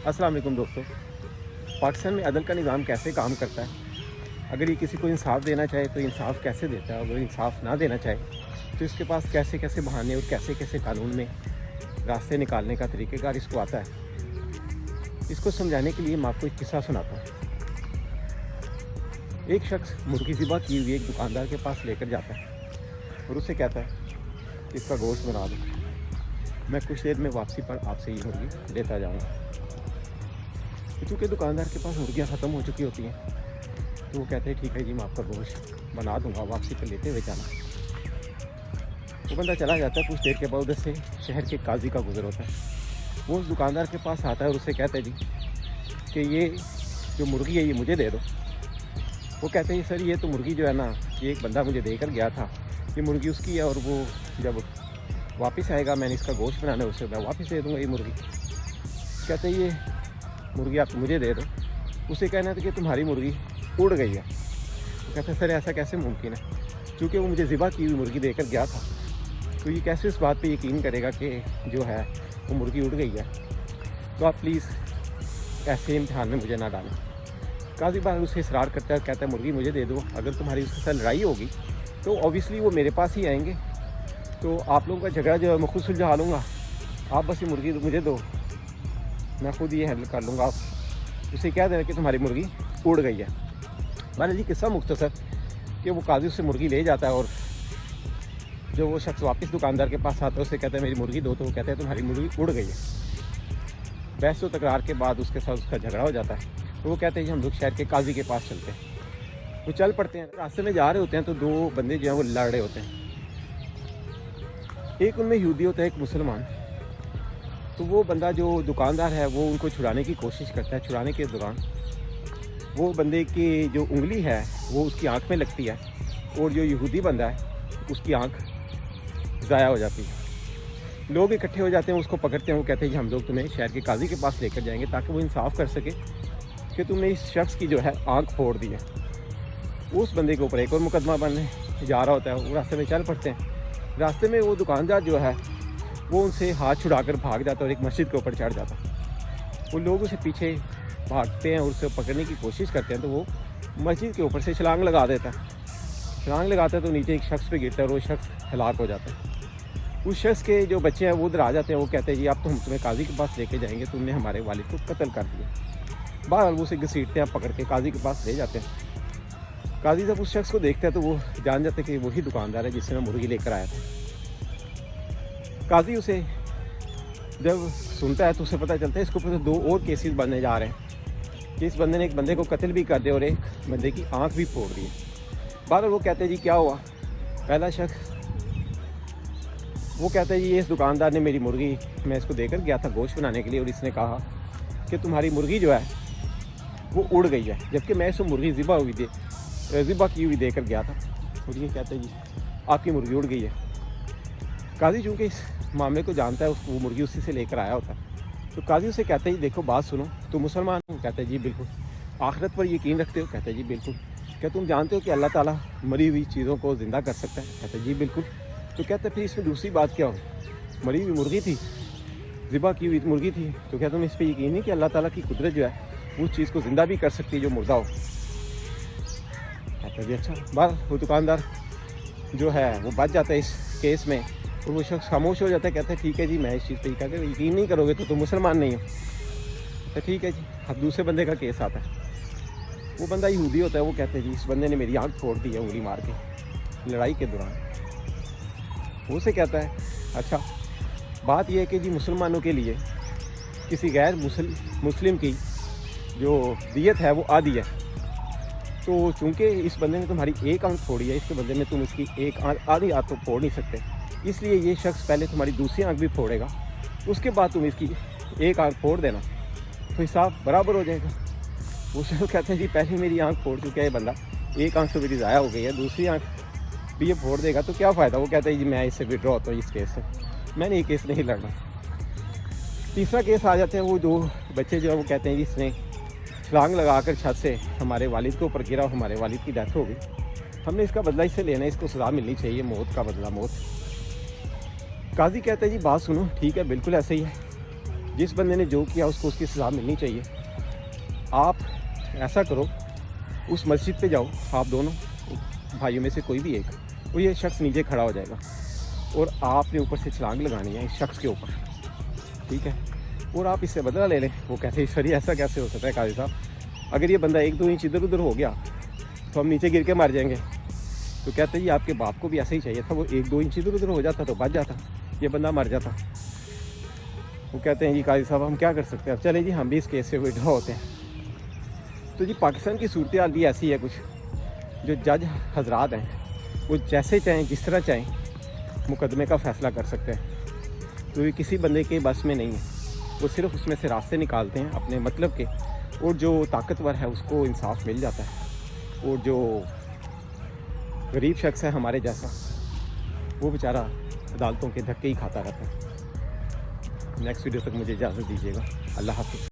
अस्सलाम वालेकुम दोस्तों। पाकिस्तान में अदल का निज़ाम कैसे काम करता है, अगर ये किसी को इंसाफ देना चाहे तो इंसाफ कैसे देता है, अगर इंसाफ ना देना चाहे तो इसके पास कैसे कैसे बहाने और कैसे कैसे कानून में रास्ते निकालने का तरीक़ेकार इसको आता है। इसको समझाने के लिए मैं आपको एक किस्सा सुनाता हूँ। एक शख्स मुर्गी ज़िबा की हुई एक दुकानदार के पास लेकर जाता है और उससे कहता है इसका गोश्त बना दो, मैं कुछ देर में वापसी पर आपसे ये मुर्गी लेता जाऊँगा। चूँकि दुकानदार के पास मुर्गियाँ ख़त्म हो चुकी होती हैं तो वो कहते हैं ठीक है जी, मैं आपका गोश्त बना दूँगा, वापसी पर लेते हुए जाना। वो बंदा चला जाता है। कुछ देर के बाद उधर से शहर के काजी का गुजर होता है। वो उस दुकानदार के पास आता है और उससे कहता है जी कि ये जो मुर्गी है ये मुझे दे दो। वो कहते हैं सर ये तो मुर्गी जो है ना, ये एक बंदा मुझे देकर गया था, ये मुर्गी उसकी है और वो जब वापस आएगा मैंने इसका गोश्त बनाना है, उससे मैं वापस दे दूँगा ये मुर्गी। कहते हैं ये मुर्गी आप मुझे दे दो। उसे कहना था कि तुम्हारी मुर्गी उड़ गई है। वो कहते हैं सर ऐसा कैसे मुमकिन है, क्योंकि वो मुझे ज़िबा की हुई मुर्गी देकर गया था, तो ये कैसे इस बात पे यकीन करेगा कि जो है वो मुर्गी उड़ गई है। तो आप प्लीज़ ऐसे इम्तिहान में मुझे ना डालें। काजी बार उसे इसरार करता है, कहता है मुर्गी मुझे दे दो, अगर तुम्हारी उसके साथ लड़ाई होगी तो ऑब्वियसली वो मेरे पास ही आएंगे, तो आप लोगों का झगड़ा जो है मैं खुद सुलझा लूँगा, आप बस ये मुर्गी मुझे दो, मैं खुद ये हैंडल कर लूँगा। आप उसे कह देना कि तुम्हारी मुर्गी उड़ गई है। मैंने जी किस्सा मुख्तसर कि वो काजी उससे मुर्गी ले जाता है और जो वो शख्स वापस दुकानदार के पास आता है उससे कहता है मेरी मुर्गी दो, तो वो कहता है तुम्हारी मुर्गी उड़ गई है। बहस व तकरार के बाद उसके साथ उसका झगड़ा हो जाता है। तो वो कहते हैं हम लोग शहर के काजी के पास चलते हैं। वो चल पड़ते हैं। रास्ते में जा रहे होते हैं तो दो बंदे जो हैं वो लड़ रहे होते हैं। एक उनमें यहूदी होता है, एक मुसलमान। तो वो बंदा जो दुकानदार है वो उनको छुड़ाने की कोशिश करता है। छुड़ाने के दौरान वो बंदे की जो उंगली है वो उसकी आंख में लगती है और जो यहूदी बंदा है उसकी आंख ज़ाया हो जाती है। लोग इकट्ठे हो जाते हैं, उसको पकड़ते हैं। वो कहते हैं कि हम लोग तुम्हें शहर के काजी के पास लेकर जाएंगे ताकि वो इंसाफ कर सके कि तुमने इस शख्स की जो है आंख फोड़ दी है। उस बंदे के ऊपर एक और मुकदमा बनने जा रहा होता है। वो रास्ते में चल पड़ते हैं। रास्ते में वो दुकानदार जो है वो उनसे हाथ छुड़ाकर भाग जाता है और एक मस्जिद के ऊपर चढ़ जाता है। वो लोग उसे पीछे भागते हैं और उसे पकड़ने की कोशिश करते हैं, तो वो मस्जिद के ऊपर से छलांग लगा देता है। छलांग लगाता है तो नीचे एक शख्स पे गिरता है और वो शख्स हलाक हो जाता है। उस शख्स के जो बच्चे हैं वो उधर आ जाते हैं। वो कहते हैं जी अब तो हम तुम्हें काजी के पास लेके जाएंगे, तुमने हमारे वालिद को कत्ल कर दिया। बहरहाल वो उसे घसीटते हैं, पकड़ के काजी के पास ले जाते हैं। काजी जब उस शख्स को देखता है तो वो जान जाते हैं कि वही दुकानदार है जिससे मैं मुर्गी लेकर आया था। काजी उसे जब सुनता है तो उसे पता चलता है इसके ऊपर दो और केसेस बनने जा रहे हैं कि इस बंदे ने एक बंदे को कत्ल भी कर दिया और एक बंदे की आंख भी फोड़ दी है। बहरहाल वो कहते हैं जी क्या हुआ। पहला शख्स वो कहता है जी इस दुकानदार ने मेरी मुर्गी, मैं इसको देकर गया था गोश्त बनाने के लिए और इसने कहा कि तुम्हारी मुर्गी जो है वो उड़ गई है, जबकि मैं इसको मुर्गी ज़िबा की हुई देकर गया था। और ये कहते हैं जी आपकी मुर्गी उड़ गई है। काजी चूँकि इस मामले को जानता है, वो मुर्गी उसी से लेकर आया होता है। तो काजी उसे कहते हैं जी देखो बात सुनो, तुम मुसलमान हो? कहते हैं जी बिल्कुल। आखिरत पर यकीन रखते हो? कहते हैं जी बिल्कुल। क्या तुम जानते हो कि अल्लाह ताला मरी हुई चीज़ों को ज़िंदा कर सकता है? कहते हैं जी बिल्कुल। तो कहते फिर इसमें दूसरी बात क्या हो, मरी हुई मुर्गी थी, ज़िबा की हुई मुर्गी थी, तो क्या तुम इस पर यकीन नहीं कि अल्लाह ताला की कुदरत जो है उस चीज़ को ज़िंदा भी कर सकती है जो मुर्दा हो? कहते हैं जी अच्छा। बार वो दुकानदार जो है वो बच जाता है इस केस में और वो शख्स खामोश हो जाता है। कहता है ठीक है जी मैं इस चीज़ पर कहते हैं यकीन नहीं करोगे तो तुम मुसलमान नहीं हो। तो ठीक है जी। अब दूसरे बंदे का केस आता है। वो बंदा यहूदी होता है। वो कहते हैं जी इस बंदे ने मेरी आंख फोड़ दी है उंगली मार के लड़ाई के दौरान। वो से कहता है अच्छा बात यह है कि जी मुसलमानों के लिए किसी गैर मुस्लिम की जो दियत है वो आधी है, तो चूँकि इस बंदे ने तुम्हारी एक आंख फोड़ी है, इसके बदले में तुम इसकी एक आधी आंख तो फोड़ नहीं सकते, इसलिए ये शख्स पहले तुम्हारी दूसरी आंख भी फोड़ेगा, उसके बाद तुम इसकी एक आंख फोड़ देना तो हिसाब बराबर हो जाएगा। वो शख्स कहते हैं जी पहले मेरी आंख फोड़ चुका है ये बंदा, एक आंख तो मेरी ज़ाया हो गई है, दूसरी आंख भी ये फोड़ देगा तो क्या फ़ायदा। वो कहता है जी मैं इससे विड्रॉ होता हूँ इस केस से, मैंने ये केस नहीं लड़ना। तीसरा केस आ जाते हैं। वो दो बच्चे जो है वो कहते हैं जी इसने छलांग लगाकर छत से हमारे वालिद के ऊपर गिरा, हमारे वालिद की डेथ हो गई, हमने इसका बदला इससे लेना है, इसको सज़ा मिलनी चाहिए, मौत का बदला मौत। काजी कहता है जी बात सुनो, ठीक है बिल्कुल ऐसे ही है, जिस बंदे ने जो किया उसको उसकी सज़ा मिलनी चाहिए। आप ऐसा करो, उस मस्जिद पे जाओ, आप दोनों भाइयों में से कोई भी एक, वो ये शख्स नीचे खड़ा हो जाएगा और आपने ऊपर से छलांग लगानी है इस शख्स के ऊपर, ठीक है, और आप इससे बदला ले लें। वो कहते हैं सर ऐसा कैसे हो सकता है काजी साहब, अगर ये बंदा 1-2 इंच इधर उधर हो गया तो हम नीचे गिर के मर जाएंगे। तो कहते हैं जी आपके बाप को भी ऐसा ही चाहिए था, वो 1-2 इंच इधर उधर हो जाता तो बच जाता, ये बंदा मर जाता। वो कहते हैं जी काजी साहब हम क्या कर सकते हैं, अब चले जी हम भी इस केस से विड्रॉ होते हैं। तो जी पाकिस्तान की सूरत हाल भी ऐसी है कुछ, जो जज हजरात हैं वो जैसे चाहें जिस तरह चाहें मुकदमे का फ़ैसला कर सकते हैं। तो ये किसी बंदे के बस में नहीं है, वो सिर्फ उसमें से रास्ते निकालते हैं अपने मतलब के, और जो ताकतवर है उसको इंसाफ मिल जाता है, और जो गरीब शख्स है हमारे जैसा वो बेचारा अदालतों के धक्के ही खाता रहता है। नेक्स्ट वीडियो तक मुझे इजाज़त दीजिएगा। अल्लाह हाफ़िज़।